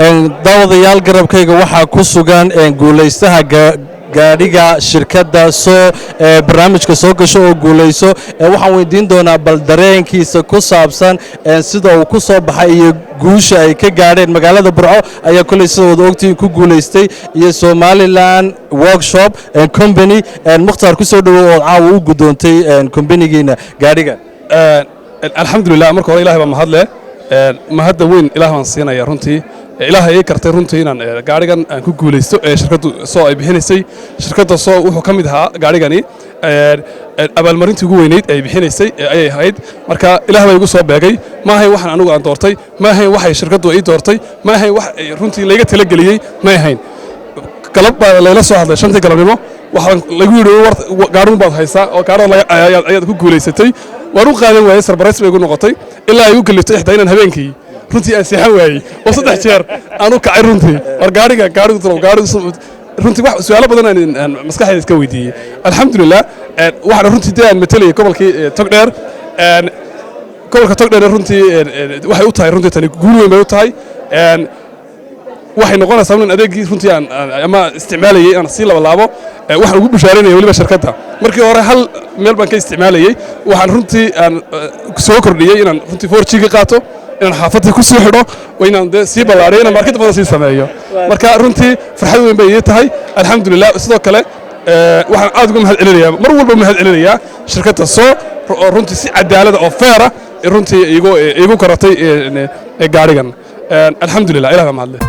daawadayaal garabkayga waxaa ku sugan guulaystaha gaadhiga shirkadda soo barnaamijka soo gasho oo guulayso waxaan weydiin doonaa bal dareenkiisa ku saabsan sida uu ku soo baxay iyo guusha ay ka gaadheen magaalada Burco ayaa kulay sidoo ogtiin ku guulaystay iyo Somaliland Workshop Company Mukhtaar ku soo dhawow oo caaw u gudoontay company-giina gaadhiga alxamdulillah marka hore ilaahay baa mahad leh mahadda weyn ilaahay baan siinaya runtii ilaahay ay kartay runtii inaan gaarigan aan ku guulaysto shirkaddu soo ay bixinaysay shirkadda soo wuxuu ka mid ahaa gaarigani abaalmarintii ugu weynayd ay bixinaysay ayay ahayd marka ilaahay baa igu soo beegay ma ahayn waxaan anigu aan doortay ma ahayn waxay shirkaddu ay doortay ma ahayn wax runtii layga tala geliyey ma ahayn galab baa layla soo hadlay shantii galabnimo waxaan lagu yidhi gaarigun baad haysaa oo gaarada ayaad ku guulaysatay waan u qaadan waayey sarbareys bay igu noqotay ilaa ay u kaliftay xitaa inaan habeenkii runtii aan seexan waayey oo 3 jeer aan u kacay runtii war gaarigu runtii wax su'aalo badan aan maskaxdayda iska weydiiyey alxamdulillah waxaan runtii dee aan matalayay gobolkii Togdheer gobolka Togdheer runtii waxay u tahay runtii tani guul weyn bay u tahay waxay noqonaysaa in adeegii runtii aan ama isticmaalayay aan si laabo waxaan ugu bushaarinayay waliba shirkadda markii hore hal meel baan ka isticmaalayay waxaan runtii aan soo kordhiyay inaan runtii 4G ka qaato inaan xaafadda ku soo xidho oo inaan si ballaaray inaan market badan si sameeyo marka runtii farxad weyn bay ii tahay alxamdulillah sidoo kale waxaan aad uga mahad celinayaa mar walba mahad celinayaa shirkadda soo runtii si cadaalad oo fair ah runtii igu karatay gaarigan alxamdulillah ilaahay ma hadle